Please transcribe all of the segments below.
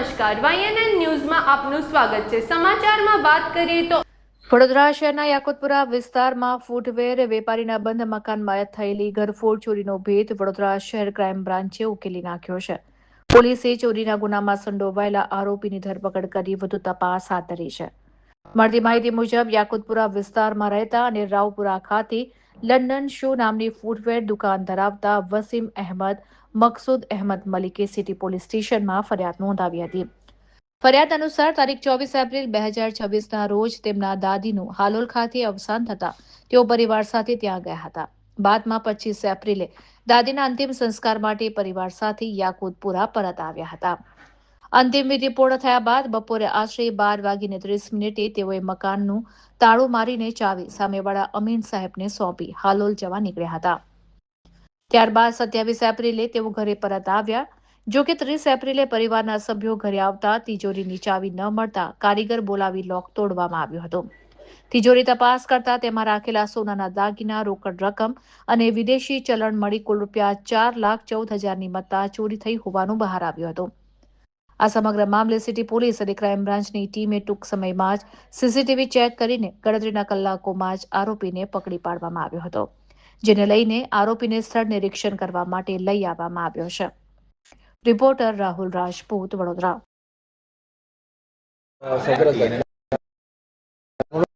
નમસ્કાર, YNN ન્યૂઝમાં આપનું સ્વાગત છે। સમાચારમાં વાત કરીએ તો વડોદરા શહેરના યાકુતપુરા વિસ્તારમાં ફૂટવેર વેપારીના બંધ મકાનમાં થયેલી ઘરફોડ ચોરીનો ભેદ વડોદરા શહેર ક્રાઇમ બ્રાન્ચે ઉકેલી નાખ્યો છે। પોલીસે ચોરીના ગુનામાં સંડોવાયેલા આરોપીની ધરપકડ કરી વધુ તપાસ હાથ ધરી છે। મળતી માહિતી મુજબ યાકુતપુરા વિસ્તારમાં રહેતા અને રાવપુરા ખાતે લંડન શૂ નામની ફૂટવેર દુકાન ધરાવતા વસીમ અહેમદ મકસૂદ અહેમદ મલિકે સિટી પોલીસ સ્ટેશનમાં ફરિયાદ નોંધાવી હતી। ફરિયાદ અનુસાર તારીખ 24 એપ્રિલ 2026ના રોજ તેમના દાદીનું હાલોલ ખાતે અવસાન થતા તેઓ પરિવાર સાથે ત્યાં ગયા હતા। બાદમાં 25 એપ્રિલે દાદીના અંતિમ સંસ્કાર માટે પરિવાર સાથે યાકુતપુરા પરત આવ્યા હતા। અંતિમ વિધિ પૂર્ણ થયા બાદ બપોરે આશરે 12:30 તેઓએ મકાનનું તાળું મારીને ચાવી સામેવાળા અમીન સાહેબને સોંપી હાલોલ જવા નીકળ્યા હતા। ત્યારબાદ 27 એપ્રિલે તેઓ ઘરે પરત આવ્યા। જો કે 30 એપ્રિલે પરિવારના સભ્યો ઘરે આવતા તિજોરીની ચાવી ન મળતા કારીગર બોલાવી લોક તોડવામાં આવ્યો હતો। તિજોરી તપાસ કરતા તેમાં રાખેલા સોનાના દાગીના, રોકડ રકમ અને વિદેશી ચલણ મળી કુલ ₹4,14,000ની મત્તા ચોરી થઈ હોવાનું બહાર આવ્યું હતું। આ સમગ્ર મામલે સિટી પોલીસ અને ક્રાઇમ બ્રાન્ચની ટીમે ટૂંક સમયમાં જ સીસીટીવી ચેક કરીને ગણતરીના કલાકોમાં જ આરોપીને પકડી પાડવામાં આવ્યો હતો, જેને લઈને આરોપીને સ્થળ નિરીક્ષણ કરવા માટે લઈ આવવામાં આવ્યો છે। રિપોર્ટર રાહુલ રાજપૂત, વડોદરા।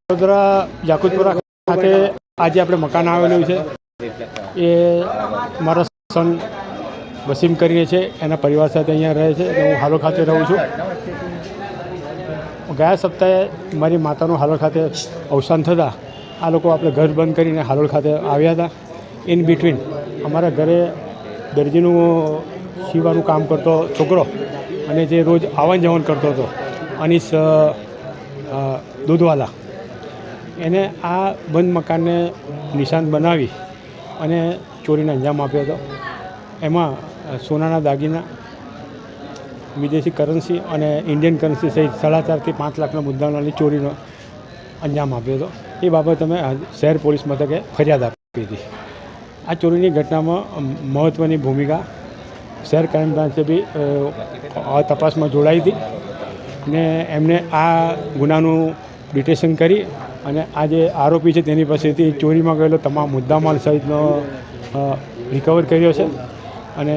વડોદરા યાકુતપુરા ખાતે આજે આપણે મકાન આવેલું છે એ મારા સન વસીમ કરીને છે, એના પરિવાર સાથે અહીંયા રહે છે। હું હાલોલ ખાતે રહું છું। ગયા સપ્તાહે મારી માતાનું હાલોલ ખાતે અવસાન થતાં આ લોકો આપણે ઘર બંધ કરીને હાલોલ ખાતે આવ્યા હતા। ઇન બિટવીન અમારા ઘરે દરજીનું સીવાનું કામ કરતો છોકરો અને જે રોજ આવન જાવન કરતો હતો અનીસ દૂધવાલા, એને આ બંધ મકાનને નિશાન બનાવી અને ચોરીને અંજામ આપ્યો હતો। એમાં સોનાના દાગીના, વિદેશી કરન્સી અને ઇન્ડિયન કરન્સી સહિત 4.5 થી 5 લાખના મુદ્દામાલની ચોરીનો અંજામ આપ્યો હતો। એ બાબતે અમે શહેર પોલીસ મથકે ફરિયાદ આપી હતી। આ ચોરીની ઘટનામાં મહત્ત્વની ભૂમિકા શહેર ક્રાઇમ બ્રાન્ચે બી તપાસમાં જોડાઈ હતી ને એમને આ ગુનાનું ડિટેક્શન કરી અને આ જે આરોપી છે તેની પાસેથી ચોરીમાં ગયેલો તમામ મુદ્દામાલ સહિતનો રિકવર કર્યો છે અને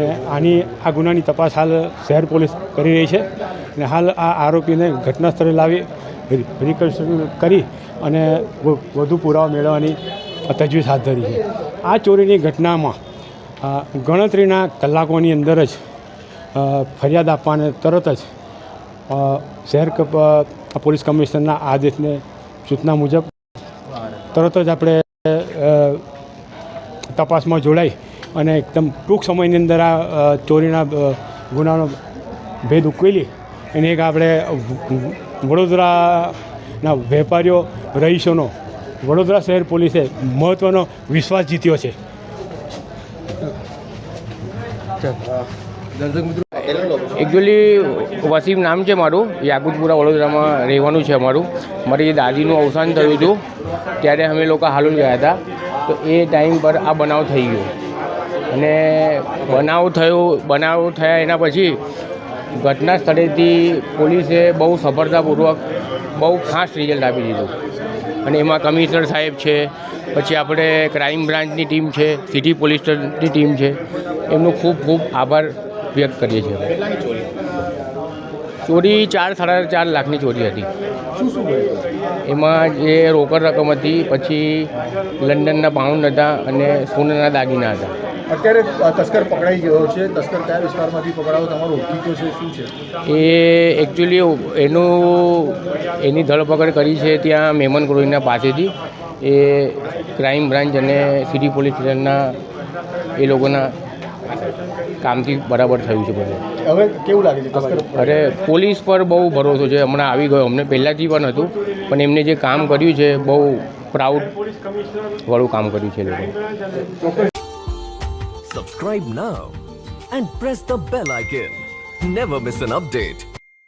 આ ગુનાની તપાસ હાલ શહેર પોલીસ કરી રહી છે અને હાલ આ આરોપીને ઘટના સ્થળે લાવી રિકન્સ્ટ્રક્શન કરી અને વધુ પુરાવા મેળવવાની તજવીજ હાથ ધરી છે। આ ચોરીની ઘટનામાં ગણતરીના કલાકોની અંદર જ ફરિયાદ આપવાને તરત જ શહેર પોલીસ કમિશનરના આદેશને સૂચના મુજબ તરત જ આપણે તપાસમાં જોડાઈ અને એકદમ ટૂંક સમયની અંદર આ ચોરીના ગુનાનો ભેદ ઉકેલી એને એક આપણે વડોદરાના વેપારીઓ રહીશોનો વડોદરા શહેર પોલીસે મહત્ત્વનો વિશ્વાસ જીત્યો છે। એકચ્યુઅલી વસીમ નામ છે મારું, યાકુતપુરા વડોદરામાં રહેવાનું છે અમારું। મારી દાદીનું અવસાન થયું હતું ત્યારે અમે લોકો હાલોલ ગયા હતા, તો એ ટાઈમ પર આ બનાવ થઈ ગયો અને બનાવ થયા એના પછી ઘટના સ્થળેથી પોલીસે બહુ સફળતાપૂર્વક બહુ ફાસ્ટ રિઝલ્ટ આપી દીધું અને એમાં કમિશનર સાહેબ છે, પછી આપણે ક્રાઇમ બ્રાન્ચની ટીમ છે, સિટી પોલીસની ટીમ છે, એમનો ખૂબ ખૂબ આભાર વ્યક્ત કરીએ છીએ। ચોરી 4-4.5 લાખની ચોરી હતી। એમાં જે રોકડ રકમ હતી, પછી લંડનના પાઉન્ડ હતા અને સોનાના દાગીના હતા। અત્યારે તસ્કર પકડાઈ ગયો છે, તસ્કર કયા વિસ્તારમાંથી પકડાયો, તમારો ઓળખીતો છે, શું છે એ? એકચ્યુઅલી એની ધરપકડ કરી છે ત્યાં મેમન કોલોનીના પાસેથી। એ ક્રાઇમ બ્રાન્ચ અને સિટી પોલીસ સ્ટેશનના એ લોકોના કામથી બરાબર થયું છે બધું। હવે કેવું લાગે છે તસ્કર? અરે પોલીસ પર બહુ ભરોસો છે, હમણાં આવી ગયો, અમને પહેલાંથી પણ હતું, પણ એમને જે કામ કર્યું છે બહુ પ્રાઉડ વાળું કામ કર્યું છે લોકોએ। Subscribe now and press the bell icon. Never miss an update.